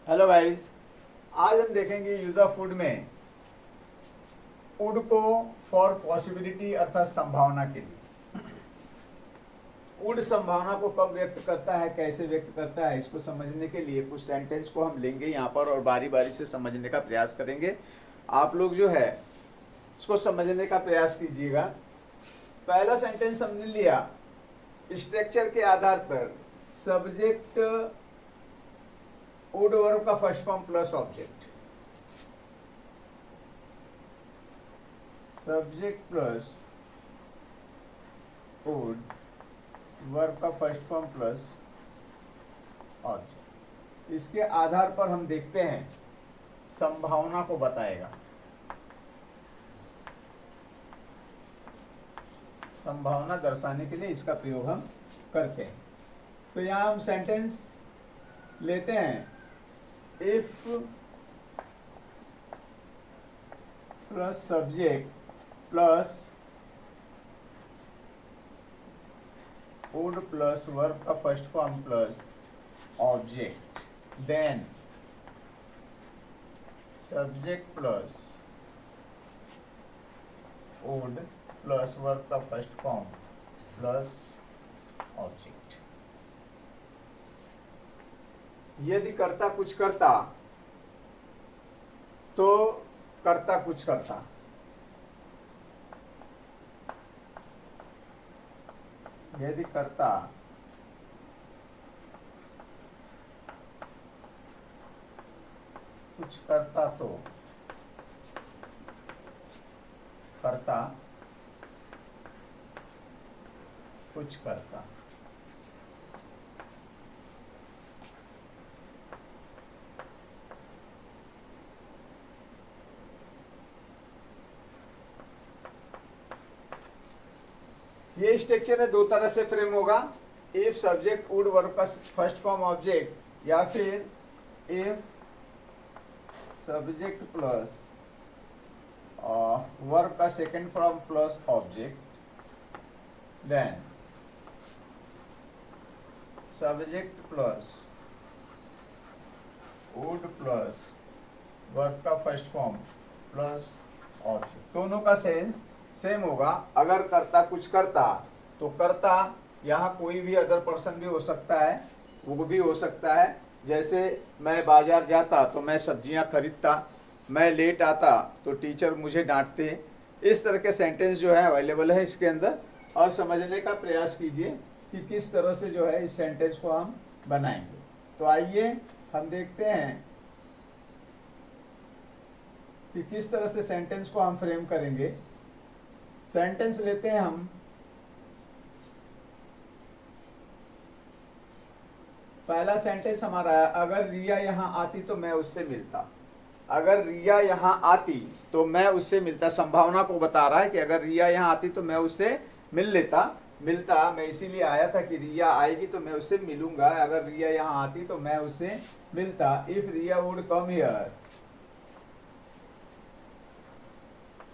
Hello guys, आज हम देखेंगे यूज ऑफ वुड में वुड को फॉर पॉसिबिलिटी अर्थात संभावना के लिए। वुड संभावना को कब व्यक्त करता है, कैसे व्यक्त करता है, इसको समझने के लिए कुछ सेंटेंस को हम लेंगे यहाँ पर और बारी बारी से समझने का प्रयास करेंगे। आप लोग जो है उसको समझने का प्रयास कीजिएगा। पहला सेंटेंस हमने लिया, स्ट्रक्चर के आधार पर सब्जेक्ट वुड वर्ब का first form plus object, subject plus would verb का फर्स्ट फॉर्म प्लस ऑब्जेक्ट। इसके आधार पर हम देखते हैं संभावना को बताएगा। संभावना दर्शाने के लिए इसका प्रयोग हम करते हैं। तो यहाँ हम सेंटेंस लेते हैं, if plus subject plus would plus verb का first form plus object, then subject plus would plus verb का फर्स्ट फॉर्म प्लस ऑब्जेक्ट। यदि कर्ता कुछ करता तो कर्ता कुछ करता। यदि कर्ता कुछ करता तो कर्ता कुछ करता। ये स्ट्रक्चर है, दो तरह से फ्रेम होगा, इफ सब्जेक्ट वुड वर्ब का फर्स्ट फॉर्म ऑब्जेक्ट, या फिर इफ सब्जेक्ट प्लस वर्ब का second form plus object, then subject plus would plus verb का फर्स्ट फॉर्म प्लस ऑब्जेक्ट। दोनों का सेंस सेम होगा। अगर कर्ता कुछ करता तो कर्ता यहाँ कोई भी अदर पर्सन भी हो सकता है, वो भी हो सकता है। जैसे मैं बाजार जाता तो मैं सब्जियाँ खरीदता, मैं लेट आता तो टीचर मुझे डांटते। इस तरह के सेंटेंस जो है अवेलेबल है इसके अंदर, और समझने का प्रयास कीजिए कि किस तरह से जो है इस सेंटेंस को हम बनाएंगे। तो आइए हम देखते हैं कि किस तरह से सेंटेंस को हम फ्रेम करेंगे। सेंटेंस लेते हैं हम, पहला सेंटेंस हमारा है, अगर रिया यहाँ आती तो मैं उससे मिलता। अगर रिया यहाँ आती तो मैं उससे मिलता। संभावना को बता रहा है कि अगर रिया यहाँ आती तो मैं उससे मिलता। मैं इसीलिए आया था कि रिया आएगी तो मैं उससे मिलूंगा। अगर रिया यहाँ आती तो मैं उससे मिलता। If Riya would come here,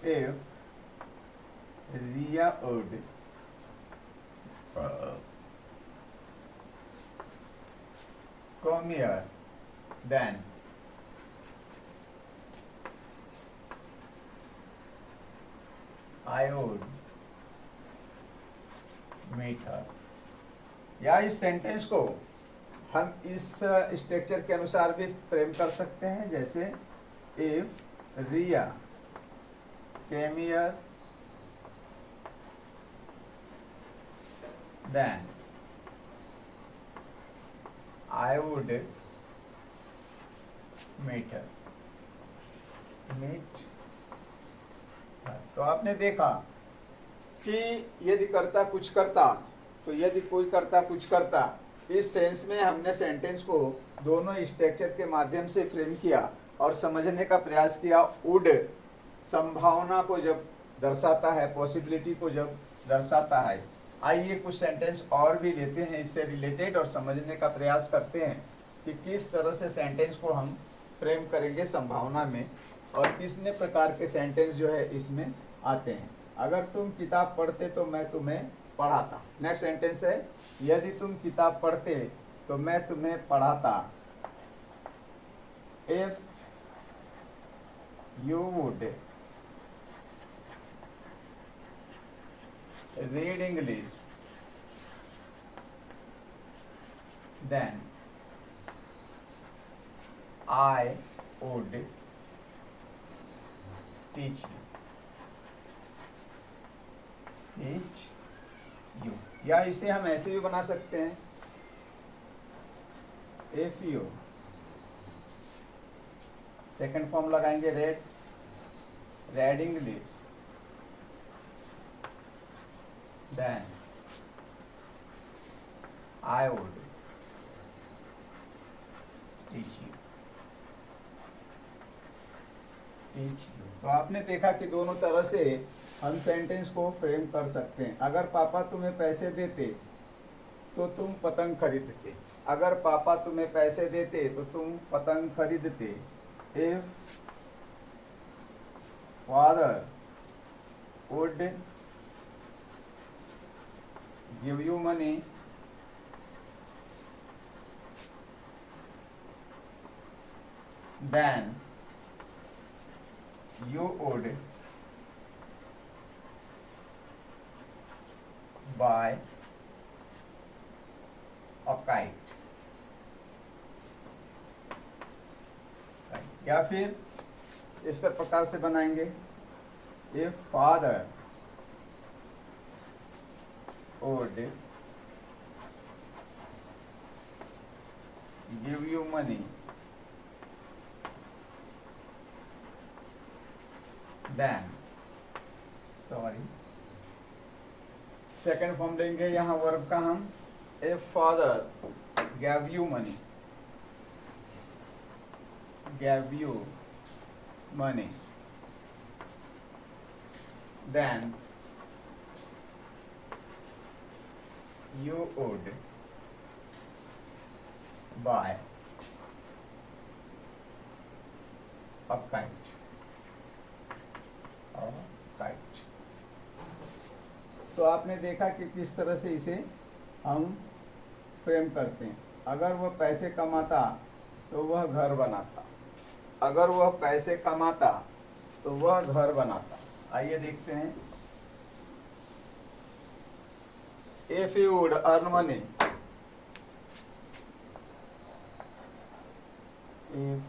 if Riya would come here, then I would meet her। या इस सेंटेंस को हम इस स्ट्रक्चर के अनुसार भी फ्रेम कर सकते हैं। जैसे if Riya came here, then I would meet her। तो आपने देखा कि यदि कर्ता कुछ करता तो यदि कोई कर्ता कुछ करता, इस सेंस में हमने सेंटेंस को दोनों स्ट्रक्चर के माध्यम से फ्रेम किया और समझने का प्रयास किया। वुड संभावना को जब दर्शाता है, पॉसिबिलिटी को जब दर्शाता है। आइए कुछ सेंटेंस और भी लेते हैं इससे रिलेटेड और समझने का प्रयास करते हैं कि किस तरह से सेंटेंस को हम फ्रेम करेंगे संभावना में, और कितने प्रकार के सेंटेंस जो है इसमें आते हैं। अगर तुम किताब पढ़ते तो मैं तुम्हें पढ़ाता। नेक्स्ट सेंटेंस है, यदि तुम किताब पढ़ते तो मैं तुम्हें पढ़ाता। if you would read English, then I would teach you। या इसे हम ऐसे भी बना सकते हैं, if you, सेकेंड फॉर्म लगाएंगे read English, then I would teach you। तो आपने देखा कि दोनों तरह से हम सेंटेंस को फ्रेम कर सकते हैं। अगर पापा तुम्हें पैसे देते तो तुम पतंग खरीदते। अगर पापा तुम्हें पैसे देते तो तुम पतंग खरीदते। If father would give you money, then you would buy a kite। या फिर इस प्रकार से बनाएंगे, if father would give you money, then second form लेंगे यहाँ वर्ब का हम, if father gave you money, then you would buy a kite। तो आपने देखा कि किस तरह से इसे हम फ्रेम करते हैं। अगर वह पैसे कमाता तो वह घर बनाता। अगर वह पैसे कमाता तो वह घर बनाता। आइए देखते हैं, if you would earn money, if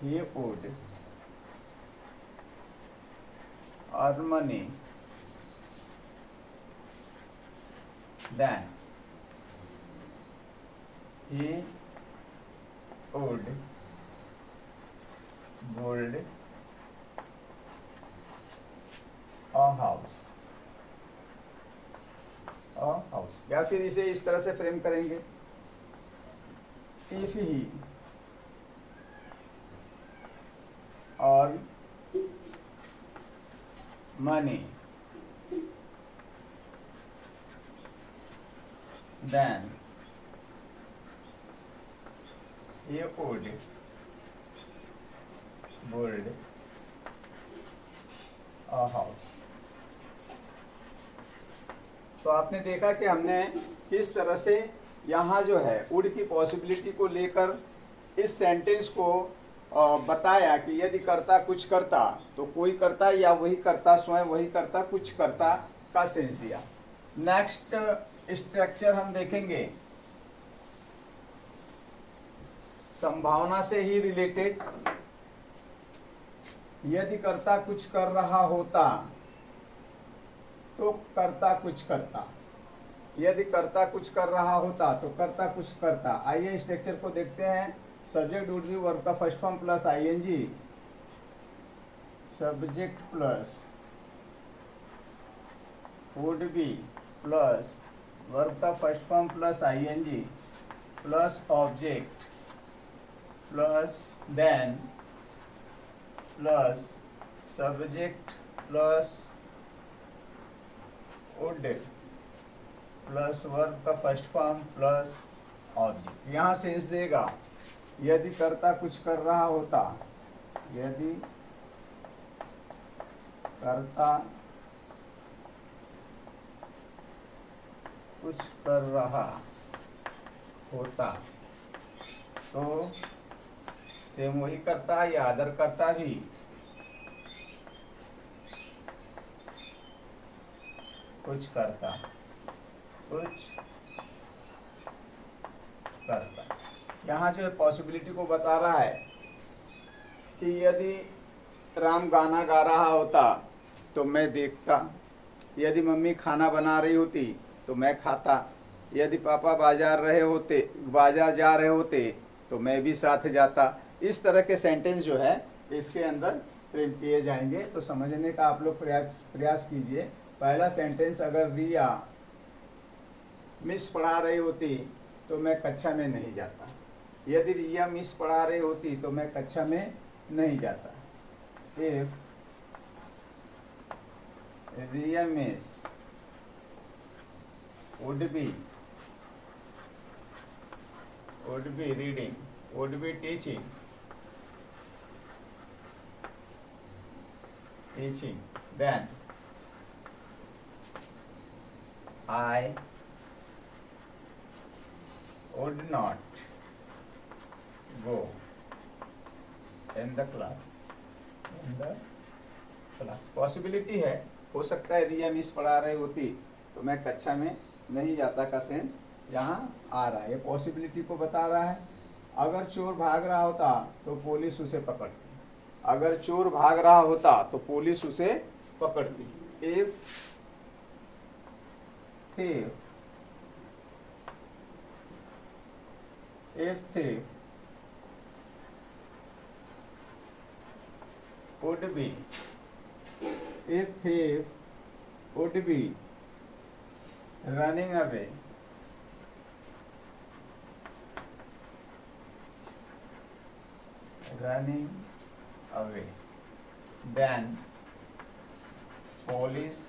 he would earn money, then he would build a house। या फिर इसे इस तरह से फ्रेम करेंगे, if he earn money, then he would build a house। तो आपने देखा कि हमने किस तरह से यहाँ जो है वुड की पॉसिबिलिटी को लेकर इस सेंटेंस को बताया कि यदि करता कुछ करता तो कोई करता या वही करता, स्वयं वही करता, कुछ करता का सेंस दिया। नेक्स्ट स्ट्रक्चर हम देखेंगे संभावना से ही रिलेटेड। यदि कर्ता कुछ कर रहा होता तो कर्ता कुछ करता। यदि कर्ता कुछ कर रहा होता तो कर्ता कुछ करता। आइए स्ट्रक्चर को देखते हैं। सब्जेक्ट वुड बी वर्ब का first form plus ING, subject plus would be plus verb का first form plus ING plus object plus then plus subject plus would plus verb का फर्स्ट फॉर्म प्लस ऑब्जेक्ट। यहाँ sense देगा यदि कर्ता कुछ कर रहा होता, यदि कर्ता कुछ कर रहा होता तो सेम वही करता या अदर करता भी कुछ करता, कुछ करता। यहाँ जो है पॉसिबिलिटी को बता रहा है कि यदि राम गाना गा रहा होता तो मैं देखता, यदि मम्मी खाना बना रही होती तो मैं खाता, यदि पापा बाजार जा रहे होते तो मैं भी साथ जाता। इस तरह के सेंटेंस जो है इसके अंदर फ्रेम किए जाएंगे। तो समझने का आप लोग प्रयास कीजिए। पहला सेंटेंस, अगर रिया मिस पढ़ा रही होती तो मैं कक्षा में नहीं जाता, यदि रिया मिस पढ़ा रही होती तो मैं कक्षा में नहीं जाता। If Riya miss would be reading, would be teaching, then I would not go in the class, possibility है, हो सकता है रिया मिस पढ़ा रही होती तो मैं कक्षा में नहीं जाता का सेंस यहाँ आ रहा है। ये पॉसिबिलिटी को बता रहा है। अगर चोर भाग रहा होता तो पुलिस उसे पकड़ती, अगर चोर भाग रहा होता तो पुलिस उसे पकड़ती। If thief would be running away, then police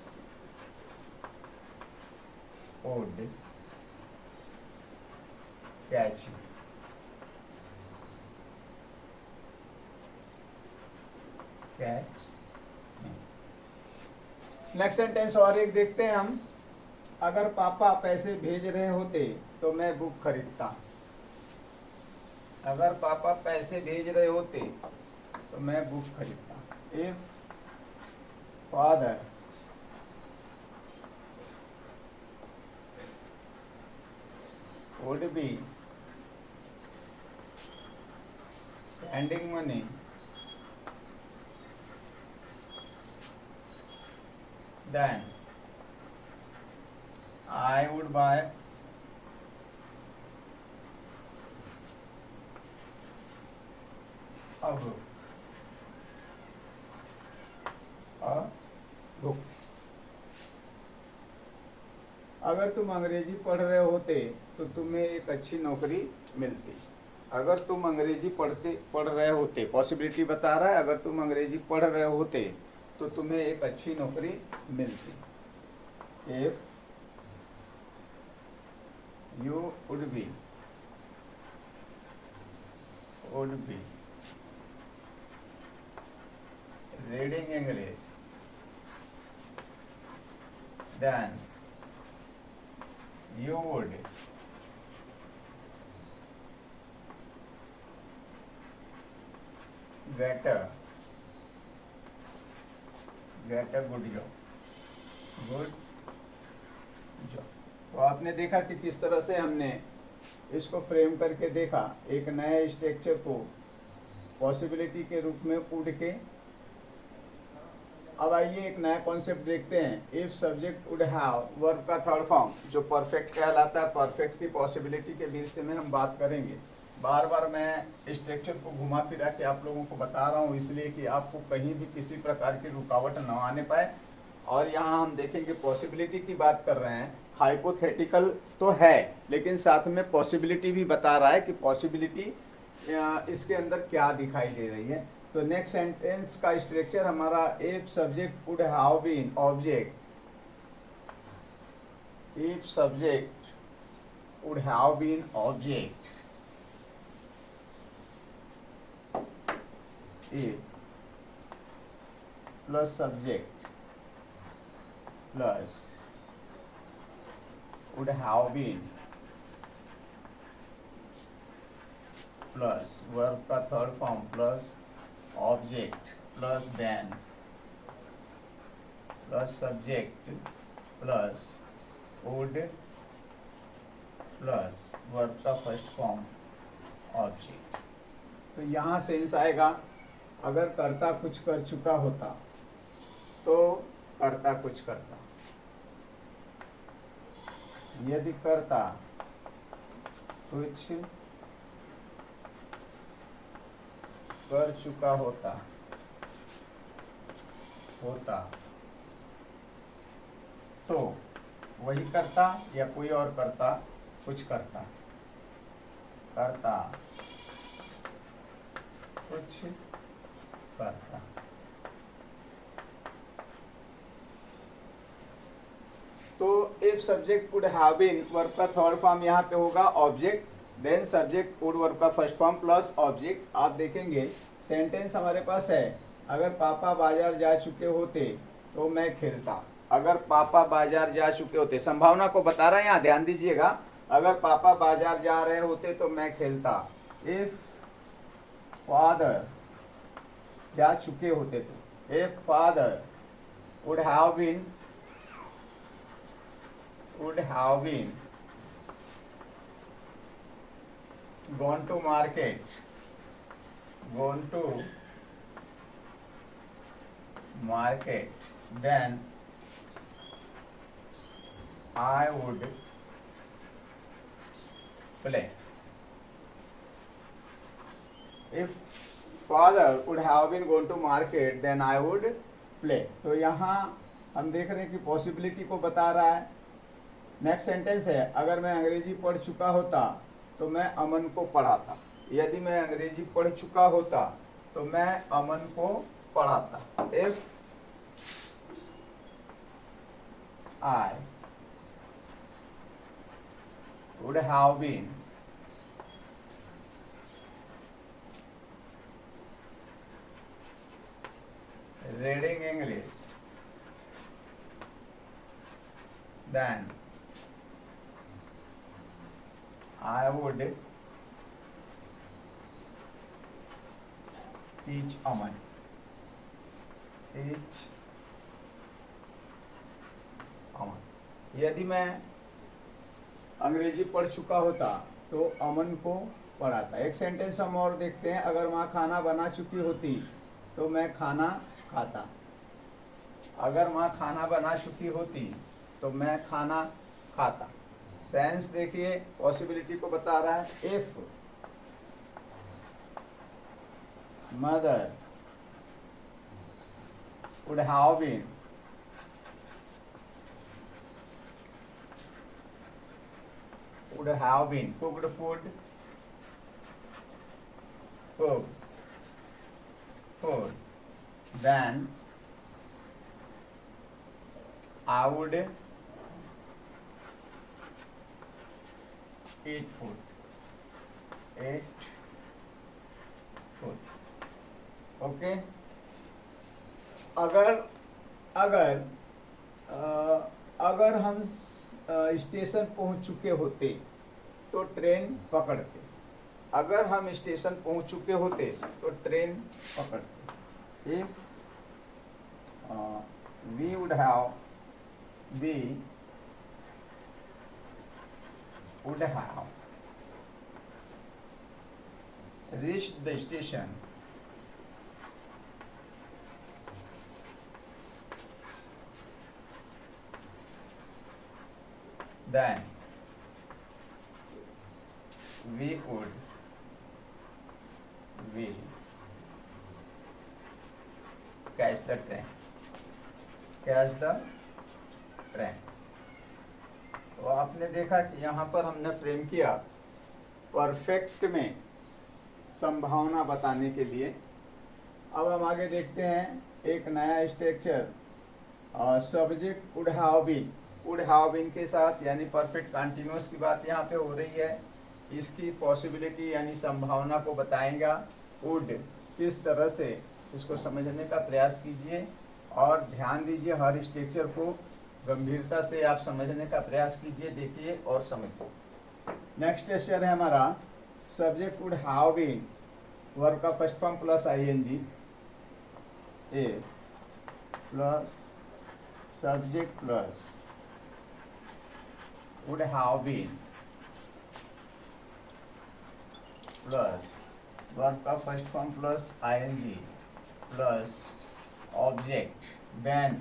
would catch him. Next sentence और एक देखते हैं हम। अगर पापा पैसे भेज रहे होते तो मैं बुक खरीदता, अगर पापा पैसे भेज रहे होते तो मैं बुक खरीदता। If father would be sending money, then I would buy a book. अगर तुम अंग्रेजी पढ़ रहे होते तो तुम्हें एक अच्छी नौकरी मिलती, अगर तुम अंग्रेजी पढ़ रहे होते, पॉसिबिलिटी बता रहा है, अगर तुम अंग्रेजी पढ़ रहे होते तो तुम्हें एक अच्छी नौकरी मिलती। If you would be reading English, then you would get a good job। तो आपने देखा कि किस तरह से हमने इसको फ्रेम करके देखा, एक नए स्ट्रक्चर को पॉसिबिलिटी के रूप में उड़ के। अब आइए एक नया कॉन्सेप्ट देखते हैं। If subject would have, verb का थर्ड फॉर्म जो परफेक्ट कहलाता है, परफेक्ट की पॉसिबिलिटी के विषय में हम बात करेंगे। बार बार मैं स्ट्रक्चर को घुमा फिरा के आप लोगों को बता रहा हूँ, इसलिए कि आपको कहीं भी किसी प्रकार की रुकावट न आने पाए। और यहाँ हम देखेंगे पॉसिबिलिटी की बात कर रहे हैं, हाइपोथेटिकल तो है लेकिन साथ में पॉसिबिलिटी भी बता रहा है कि पॉसिबिलिटी इसके अंदर क्या दिखाई दे रही है। तो नेक्स्ट सेंटेंस का स्ट्रक्चर हमारा, if subject would have been object, if subject would have been object, if plus subject plus would have been plus verb का third form plus object plus then plus subject plus would plus verb का first form object. तो यहाँ sense आएगा, अगर कर्ता कुछ कर चुका होता तो कर्ता कुछ करता, यदि कर्ता कुछ कर चुका होता तो वही करता या कोई और करता कुछ करता, करता कुछ करता। तो if subject would have been, verb का थर्ड फॉर्म यहाँ पे होगा object, then subject would verb का फर्स्ट फॉर्म प्लस ऑब्जेक्ट। आप देखेंगे सेंटेंस हमारे पास है, अगर पापा बाजार जा चुके होते तो मैं खेलता। अगर पापा बाजार जा चुके होते, संभावना को बता रहा है यहाँ, ध्यान दीजिएगा। अगर पापा बाजार जा रहे होते तो मैं खेलता। इफ फादर जा चुके होते तो, if father would have been gone to market, then I would play. If father would have been gone to market, then I would play. तो यहाँ हम देख रहे हैं कि पॉसिबिलिटी को बता रहा है। नेक्स्ट सेंटेंस है, अगर मैं अंग्रेजी पढ़ चुका होता तो मैं अमन को पढ़ाता। यदि मैं अंग्रेजी पढ़ चुका होता तो मैं अमन को पढ़ाता। If I would have been reading English, then I would teach Aman. यदि मैं अंग्रेजी पढ़ चुका होता तो अमन को पढ़ाता। एक सेंटेंस हम और देखते हैं, अगर माँ खाना बना चुकी होती तो मैं खाना खाता। अगर माँ खाना बना चुकी होती तो मैं खाना खाता। सेंस देखिए, पॉसिबिलिटी को बता रहा है। If mother would have been cooked food, then I would eat food. Okay. अगर हम स्टेशन पहुंच चुके होते तो ट्रेन पकड़ते। अगर हम स्टेशन पहुंच चुके होते तो ट्रेन पकड़ते। If we would have reached the station, then we would catch the train. तो आपने देखा कि यहाँ पर हमने फ्रेम किया परफेक्ट में संभावना बताने के लिए। अब हम आगे देखते हैं एक नया structure, subject would have been के साथ, यानी परफेक्ट कंटीन्यूअस की बात यहाँ पे हो रही है। इसकी पॉसिबिलिटी यानी संभावना को बताएगा। वुड किस तरह से, इसको समझने का प्रयास कीजिए और ध्यान दीजिए, हर स्ट्रक्चर को गंभीरता से आप समझने का प्रयास कीजिए, देखिए और समझिए। नेक्स्ट स्ट्रक्चर है हमारा subject would have been verb का first form plus ing, if plus subject plus would have been plus verb का first form plus ing plus object, then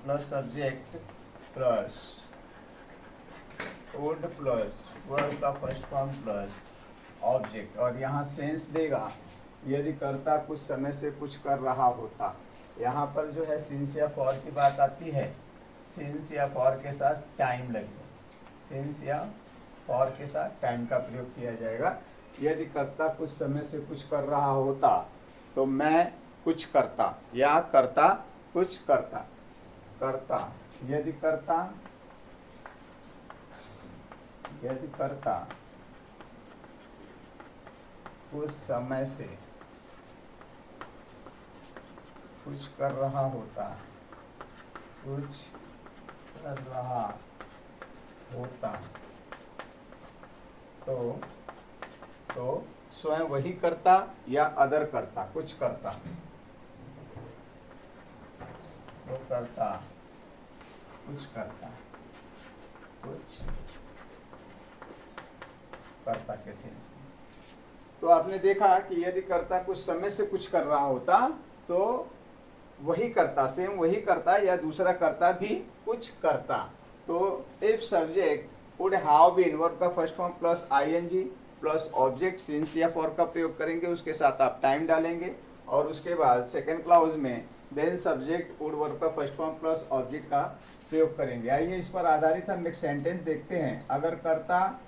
plus subject plus would plus verb का first form plus object, और यहाँ sense देगा यदि कर्ता कुछ समय से कुछ कर रहा होता। यहाँ पर जो है सिंस या फॉर की बात आती है, सिंस या फॉर के साथ टाइम लगेगा, सिंस या फॉर के साथ टाइम का प्रयोग किया जाएगा। यदि कर्ता कुछ समय से कुछ कर रहा होता तो मैं कुछ करता, या कर्ता कुछ करता, करता यदि कर्ता कुछ समय से कुछ कर रहा होता, तो स्वयं वही करता या अदर करता, कुछ करता, वो करता, कुछ करता, कुछ कर्ता के सेंस में। तो आपने देखा कि यदि कर्ता कुछ समय से कुछ कर रहा होता तो वही करता, सेम वही करता या दूसरा कर्ता भी कुछ करता। तो if subject would have been verb का first form plus ING plus object since या फॉर का प्रयोग करेंगे, उसके साथ आप टाइम डालेंगे और उसके बाद सेकेंड क्लाउज में देन सब्जेक्ट वुड वर्ब का फर्स्ट फॉर्म प्लस ऑब्जेक्ट का प्रयोग करेंगे। आइए इस पर आधारित हम एक सेंटेंस देखते हैं। अगर कर्ता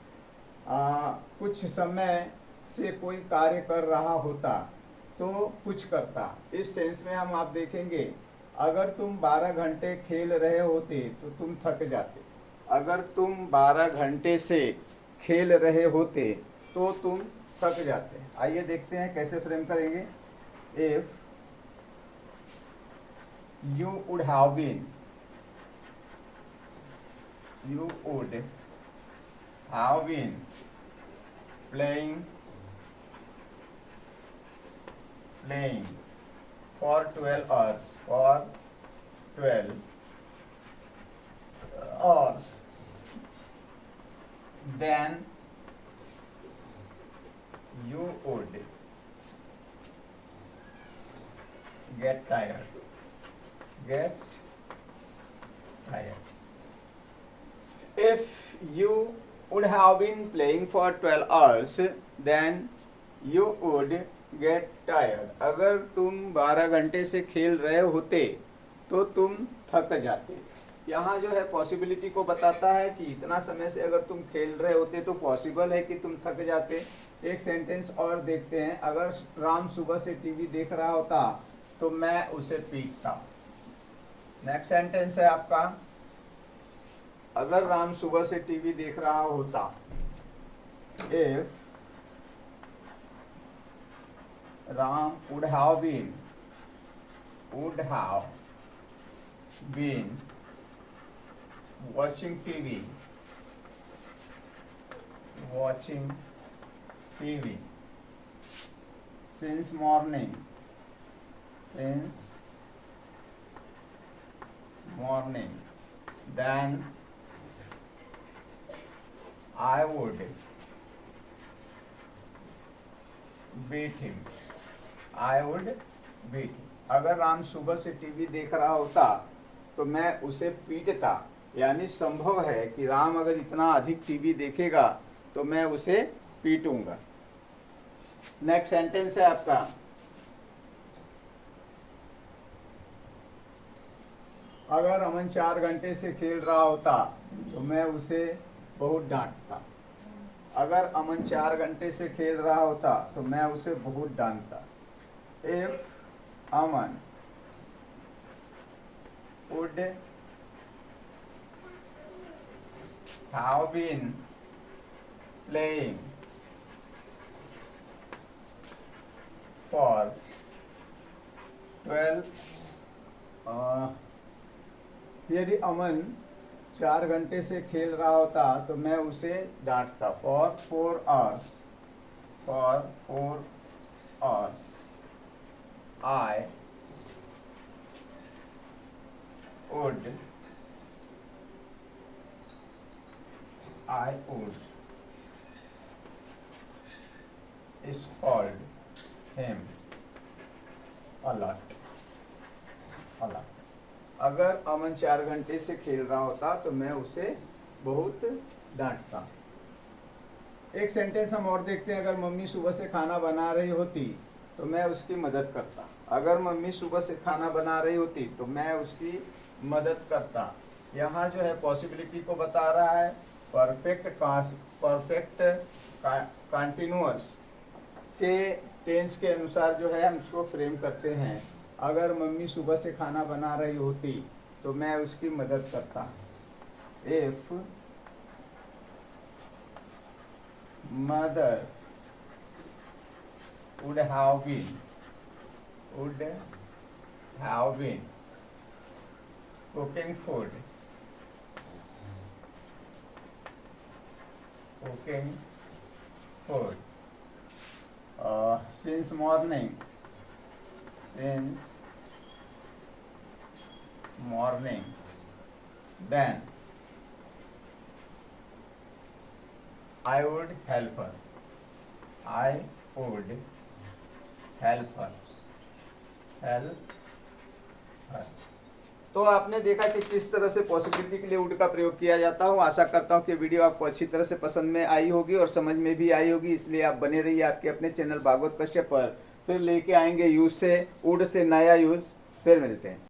कुछ समय से कोई कार्य कर रहा होता तो कुछ करता। इस सेंस में हम आप देखेंगे, अगर तुम 12 घंटे खेल रहे होते तो तुम थक जाते। अगर तुम 12 घंटे से खेल रहे होते तो तुम थक जाते। आइए देखते हैं कैसे फ्रेम करेंगे। If you would have been, you would have been playing for 12 hours, then you would get tired. If you would have been playing for 12 hours, then you would get tired. अगर तुम 12 घंटे से खेल रहे होते तो तुम थक जाते। यहाँ जो है पॉसिबिलिटी को बताता है कि इतना समय से अगर तुम खेल रहे होते तो पॉसिबल है कि तुम थक जाते। एक सेंटेंस और देखते हैं। अगर राम सुबह से टीवी देख रहा होता तो मैं उसे पीटता। नेक्स्ट सेंटेंस है आपका, अगर राम सुबह से टीवी देख रहा होता, if Ram would have been watching TV, since morning, then I would beat him. अगर राम सुबह से टीवी देख रहा होता तो मैं उसे पीटता। यानी संभव है कि राम अगर इतना अधिक टीवी देखेगा तो मैं उसे पीटूंगा। नेक्स्ट सेंटेंस है आपका, अगर अमन 4 घंटे से खेल रहा होता तो मैं उसे बहुत डांटता। अगर अमन 4 घंटे से खेल रहा होता तो मैं उसे बहुत डांटता। If Aman would have been playing for 12 यदि अमन 4 घंटे से खेल रहा होता तो मैं उसे डांटता। For 4 hours, for 4 hours I would scold him a lot। अगर अमन 4 घंटे से खेल रहा होता तो मैं उसे बहुत डांटता। एक सेंटेंस हम और देखते हैं। अगर मम्मी सुबह से खाना बना रही होती तो मैं उसकी मदद करता। अगर मम्मी सुबह से खाना बना रही होती तो मैं उसकी मदद करता। यहाँ जो है पॉसिबिलिटी को बता रहा है। परफेक्ट कंटिन्यूअस के टेंस के अनुसार जो है हम इसको फ्रेम करते हैं। अगर मम्मी सुबह से खाना बना रही होती तो मैं उसकी मदद करता। If mother would have been cooking food since morning, then I would help her। तो आपने देखा कि किस तरह से पॉसिबिलिटी के लिए वुड का प्रयोग किया जाता है। आशा करता हूँ कि वीडियो आपको अच्छी तरह से पसंद में आई होगी और समझ में भी आई होगी। इसलिए आप बने रहिए आपके अपने चैनल भागवत कश्यप पर। फिर लेके आएंगे यूज से, वुड से नया यूज। फिर मिलते हैं।